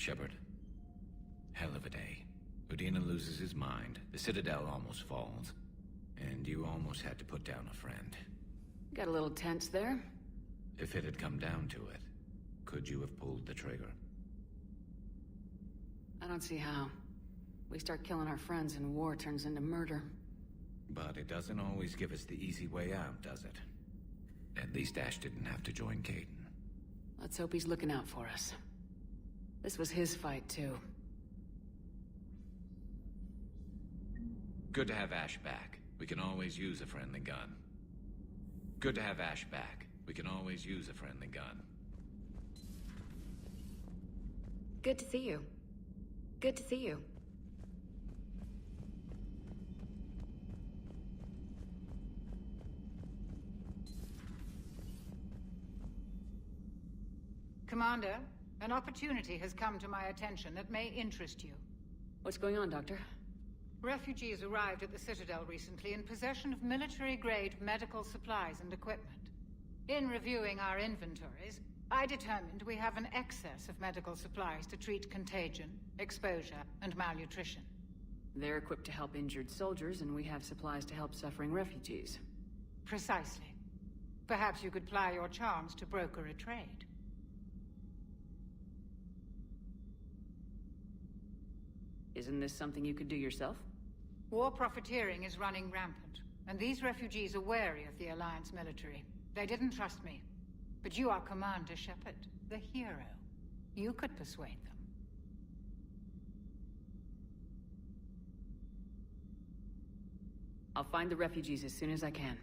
Shepard. Hell of a day. Udina loses his mind, the Citadel almost falls, and you almost had to put down a friend. Got a little tense there? If it had come down to it, could you have pulled the trigger? I don't see how. We start killing our friends and war turns into murder. But it doesn't always give us the easy way out, does it? At least Ash didn't have to join Caden. Let's hope he's looking out for us. This was his fight, too. Good to have Ash back. We can always use a friendly gun. Good to have Ash back. We can always use a friendly gun. Good to see you. Good to see you. Commander, an opportunity has come to my attention that may interest you. What's going on, Doctor? Refugees arrived at the Citadel recently in possession of military-grade medical supplies and equipment. In reviewing our inventories, I determined we have an excess of medical supplies to treat contagion, exposure, and malnutrition. They're equipped to help injured soldiers, and we have supplies to help suffering refugees. Precisely. Perhaps you could ply your charms to broker a trade. Isn't this something you could do yourself? War profiteering is running rampant, and these refugees are wary of the Alliance military. They didn't trust me. But you are Commander Shepard, the hero. You could persuade them. I'll find the refugees as soon as I can.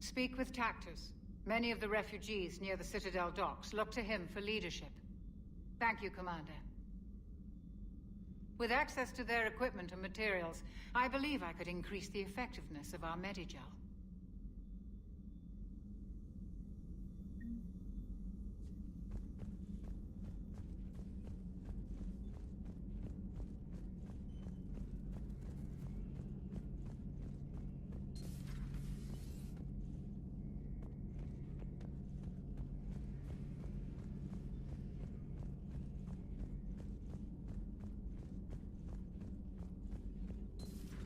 Speak with Tactus. Many of the refugees near the Citadel docks look to him for leadership. Thank you, Commander. With access to their equipment and materials, I believe I could increase the effectiveness of our Medigel.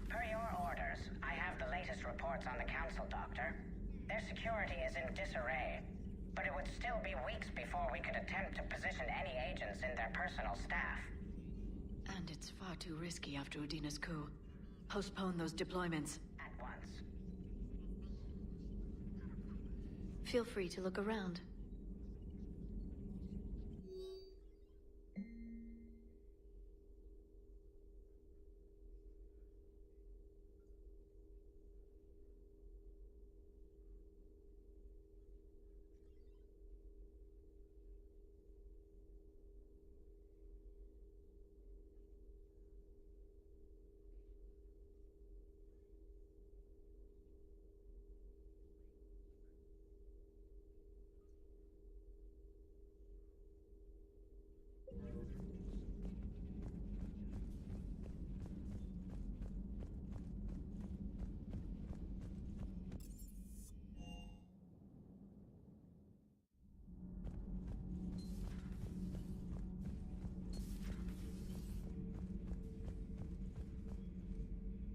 Per your orders, I have the latest reports on the Council, Doctor. Their security is in disarray, but it would still be weeks before we could attempt to position any agents in their personal staff. And it's far too risky after Udina's coup. Postpone those deployments. At once. Feel free to look around.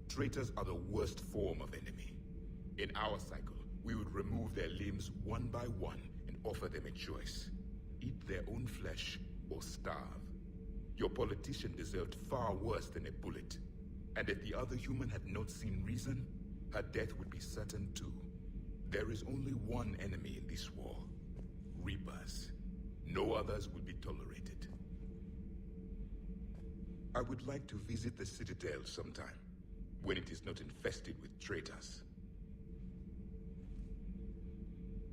Traitors are the worst form of enemy. In our cycle, we would remove their limbs one by one and offer them a choice. Eat their own flesh or starve. Your politician deserved far worse than a bullet. And if the other human had not seen reason, her death would be certain too. There is only one enemy in this war. Reapers. No others will be tolerated. I would like to visit the Citadel sometime, when it is not infested with traitors.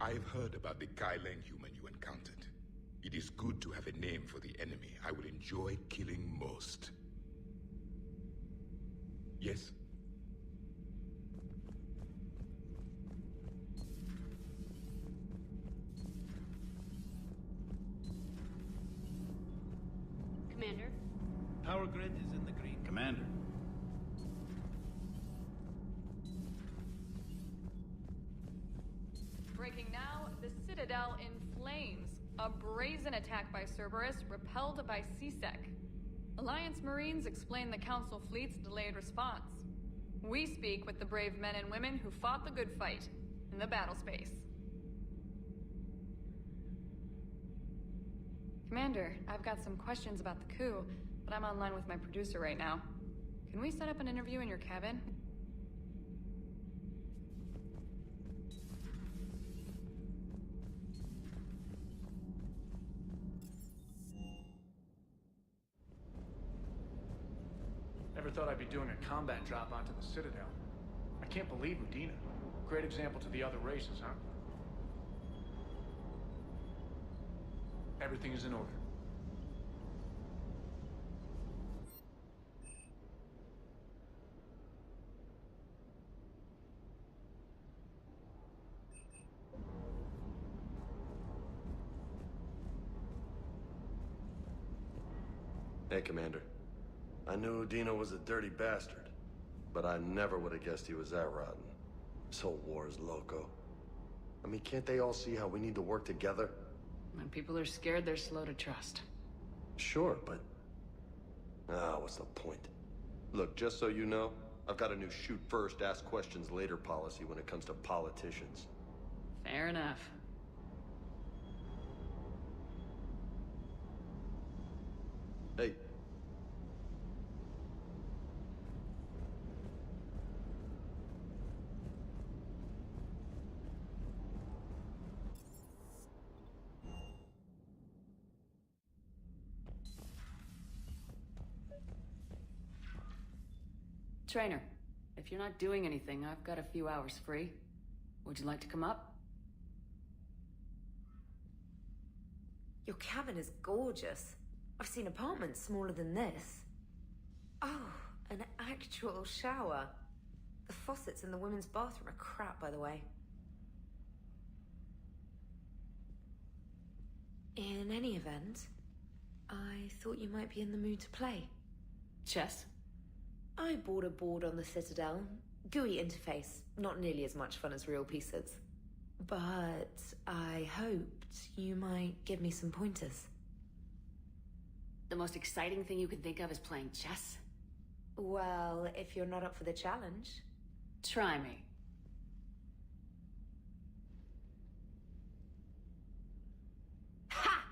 I've heard about the Kyleng human you encountered. It is good to have a name for the enemy I will enjoy killing most. Yes? Commander? Power grid is in the green. Commander. Breaking now, the Citadel in flames. A brazen attack by Cerberus, repelled by CSEC. Alliance Marines explain the Council fleet's delayed response. We speak with the brave men and women who fought the good fight in the battle space. Commander, I've got some questions about the coup, but I'm online with my producer right now. Can we set up an interview in your cabin? Never thought I'd be doing a combat drop onto the Citadel. I can't believe Udina. Great example to the other races, huh? Everything is in order. Hey, Commander. I knew Udina was a dirty bastard, but I never would have guessed he was that rotten. This whole war is loco. I mean, can't they all see how we need to work together? When people are scared, they're slow to trust. Sure, but... what's the point? Look, just so you know, I've got a new shoot first, ask questions later policy when it comes to politicians. Fair enough. Hey. Trainer, if you're not doing anything, I've got a few hours free. Would you like to come up? Your cabin is gorgeous. I've seen apartments smaller than this. Oh, an actual shower. The faucets in the women's bathroom are crap, by the way. In any event, I thought you might be in the mood to play. Chess? I bought a board on the Citadel. GUI interface. Not nearly as much fun as real pieces. But I hoped you might give me some pointers. The most exciting thing you can think of is playing chess? Well, if you're not up for the challenge. Try me. Ha!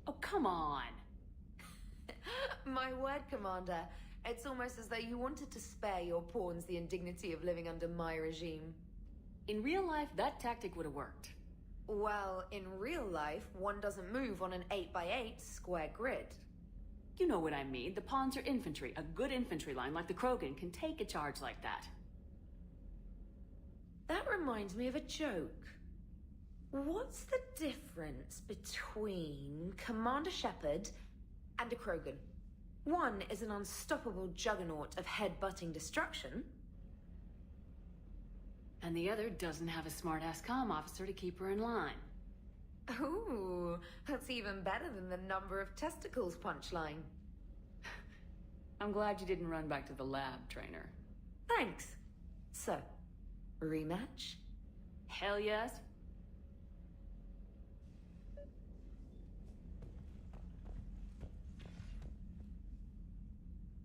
Oh, come on! My word, Commander. It's almost as though you wanted to spare your pawns the indignity of living under my regime. In real life, that tactic would have worked. Well, in real life, one doesn't move on an 8x8 square grid. You know what I mean. The pawns are infantry. A good infantry line like the Krogan can take a charge like that. That reminds me of a joke. What's the difference between Commander Shepard and a Krogan? One is an unstoppable juggernaut of head-butting destruction. And the other doesn't have a smart-ass comm officer to keep her in line. Ooh, that's even better than the number of testicles punchline. I'm glad you didn't run back to the lab, Trainer. Thanks. So, rematch? Hell yes.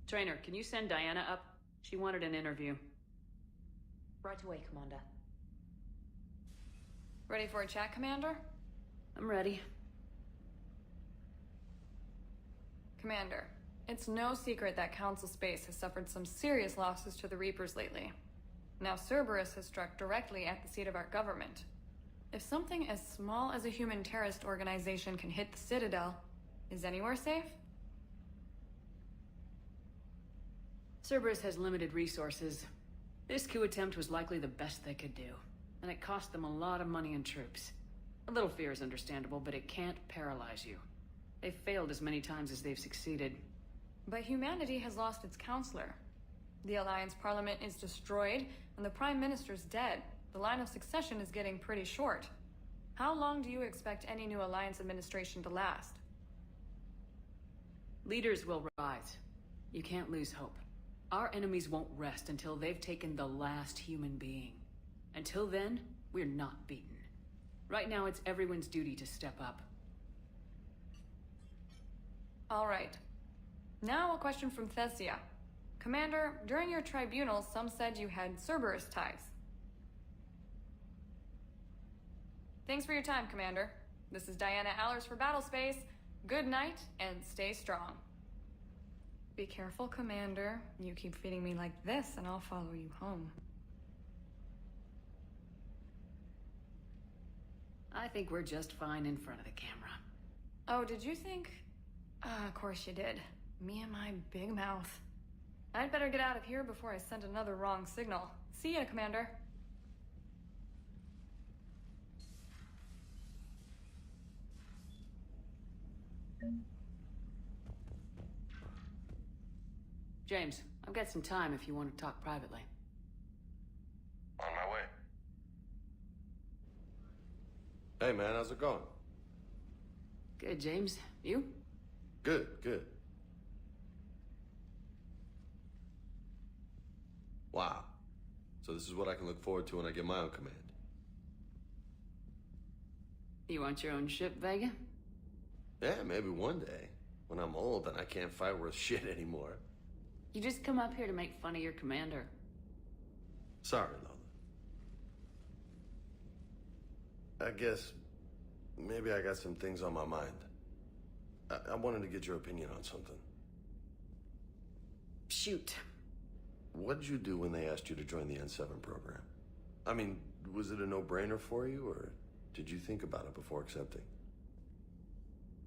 Trainer, can you send Diana up? She wanted an interview. Right away, Commander. Ready for a chat, Commander? I'm ready. Commander, it's no secret that Council Space has suffered some serious losses to the Reapers lately. Now Cerberus has struck directly at the seat of our government. If something as small as a human terrorist organization can hit the Citadel, is anywhere safe? Cerberus has limited resources. This coup attempt was likely the best they could do, and it cost them a lot of money and troops. A little fear is understandable, but it can't paralyze you. They've failed as many times as they've succeeded. But humanity has lost its counselor. The Alliance Parliament is destroyed, and the Prime Minister's dead. The line of succession is getting pretty short. How long do you expect any new Alliance administration to last? Leaders will rise. You can't lose hope. Our enemies won't rest until they've taken the last human being. Until then, we're not beaten. Right now, it's everyone's duty to step up. All right. Now a question from Thesia. Commander, during your tribunal, some said you had Cerberus ties. Thanks for your time, Commander. This is Diana Allers for Battlespace. Good night, and stay strong. Be careful, Commander. You keep feeding me like this, and I'll follow you home. I think we're just fine in front of the camera. Oh, did you think? Of course you did. Me and my big mouth. I'd better get out of here before I send another wrong signal. See ya, Commander. James, I've got some time if you want to talk privately. On my way. Hey, man, how's it going? Good, James. You? Good, good. Wow. So this is what I can look forward to when I get my own command. You want your own ship, Vega? Yeah, maybe one day. When I'm old and I can't fight worth shit anymore. You just come up here to make fun of your commander. Sorry, Lola. I guess maybe I got some things on my mind. I wanted to get your opinion on something. Shoot. What did you do when they asked you to join the N7 program? I mean, was it a no-brainer for you, or did you think about it before accepting?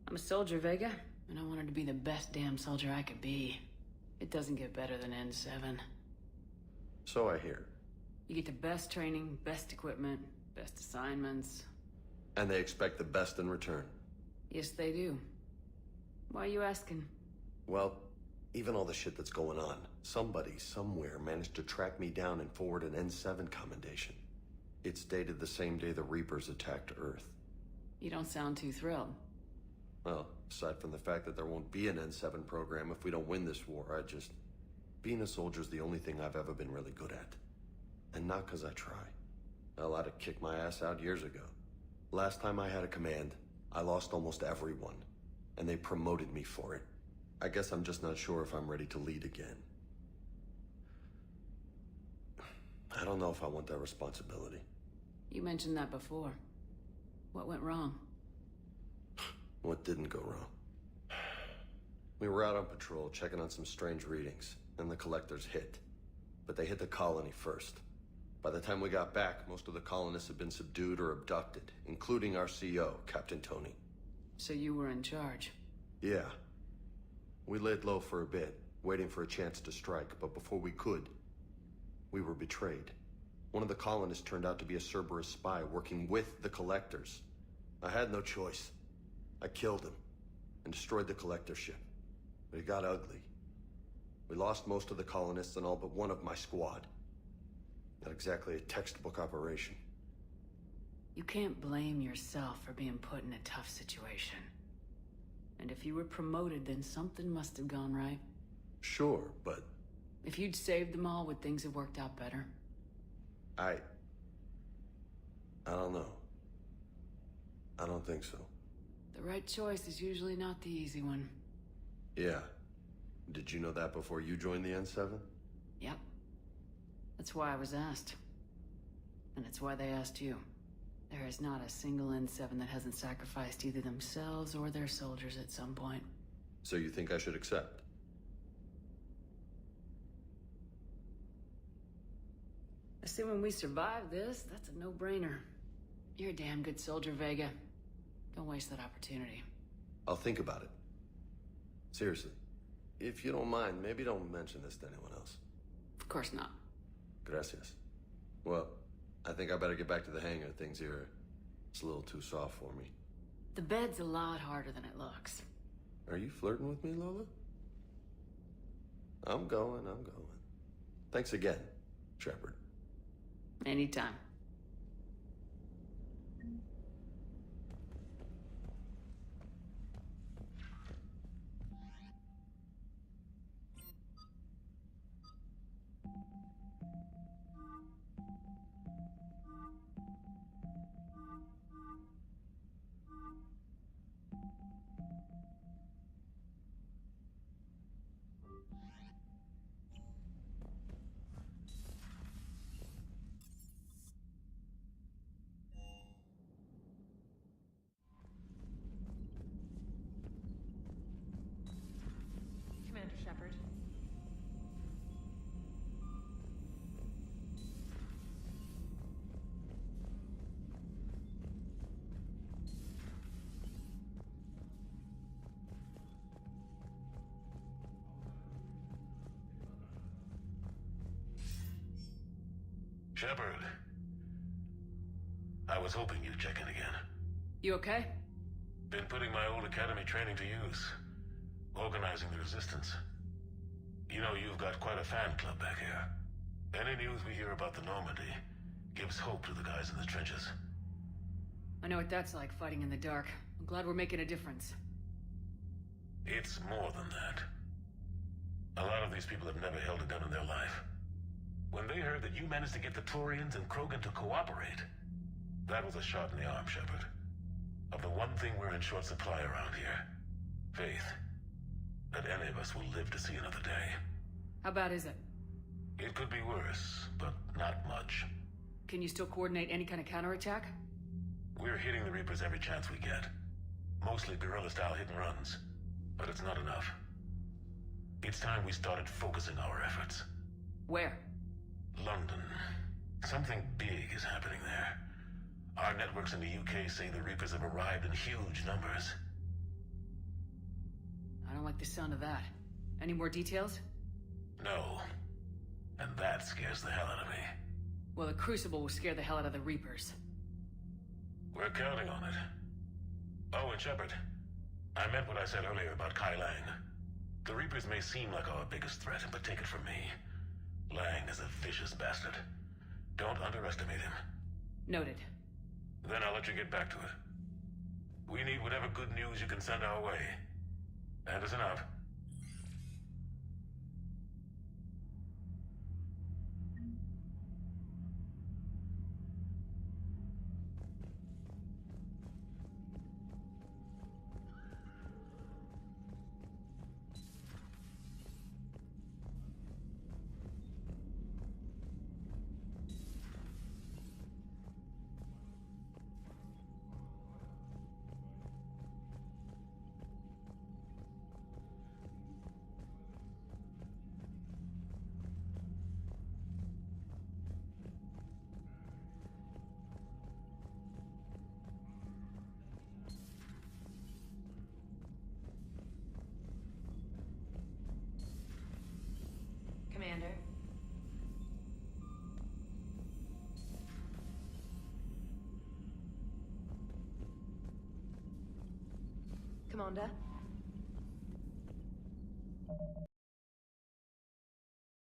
I'm a soldier, Vega, and I wanted to be the best damn soldier I could be. It doesn't get better than N7. So I hear. You get the best training, best equipment, best assignments. And they expect the best in return. Yes, they do. Why are you asking? Well, even all the shit that's going on, somebody, somewhere, managed to track me down and forward an N7 commendation. It's dated the same day the Reapers attacked Earth. You don't sound too thrilled. Well, aside from the fact that there won't be an N7 program if we don't win this war, being a soldier's the only thing I've ever been really good at. And not because I try. Hell, I'd have kicked my ass out years ago. Last time I had a command, I lost almost everyone. And they promoted me for it. I guess I'm just not sure if I'm ready to lead again. I don't know if I want that responsibility. You mentioned that before. What went wrong? What didn't go wrong? We were out on patrol, checking on some strange readings, and the collectors hit. But they hit the colony first. By the time we got back, most of the colonists had been subdued or abducted, including our CO, Captain Tony. So you were in charge? Yeah. We laid low for a bit, waiting for a chance to strike, but before we could, we were betrayed. One of the colonists turned out to be a Cerberus spy working with the collectors. I had no choice. I killed him and destroyed the collector ship. But it got ugly. We lost most of the colonists and all but one of my squad. Not exactly a textbook operation. You can't blame yourself for being put in a tough situation. And if you were promoted, then something must have gone right. Sure, but... If you'd saved them all, would things have worked out better? I don't know. I don't think so. The right choice is usually not the easy one. Yeah. Did you know that before you joined the N7? Yep. That's why I was asked. And it's why they asked you. There is not a single N7 that hasn't sacrificed either themselves or their soldiers at some point. So you think I should accept? Assuming we survive this, that's a no-brainer. You're a damn good soldier, Vega. Don't waste that opportunity. I'll think about it. Seriously. If you don't mind, maybe don't mention this to anyone else. Of course not. Gracias. Well, I think I better get back to the hangar. Things here, it's a little too soft for me. The bed's a lot harder than it looks. Are you flirting with me, Lola? I'm going. Thanks again, Shepard. Anytime. Shepard. I was hoping you'd check in again. You okay? Been putting my old academy training to use. Organizing the resistance. You know, you've got quite a fan club back here. Any news we hear about the Normandy gives hope to the guys in the trenches. I know what that's like, fighting in the dark. I'm glad we're making a difference. It's more than that. A lot of these people have never held a gun in their life. When they heard that you managed to get the Turians and Krogan to cooperate, that was a shot in the arm, Shepard. Of the one thing we're in short supply around here. Faith. That any of us will live to see another day. How bad is it? It could be worse, but not much. Can you still coordinate any kind of counterattack? We're hitting the Reapers every chance we get. Mostly guerrilla-style hit-and-runs. But it's not enough. It's time we started focusing our efforts. Where? London. Something big is happening there. Our networks in the UK say the Reapers have arrived in huge numbers. I don't like the sound of that. Any more details? No. And that scares the hell out of me. Well, the Crucible will scare the hell out of the Reapers. We're counting on it. Oh, and Shepard. I meant what I said earlier about Kai Lang. The Reapers may seem like our biggest threat, but take it from me. Lang is a vicious bastard. Don't underestimate him. Noted. Then I'll let you get back to it. We need whatever good news you can send our way. Anderson out. Commander. Commander.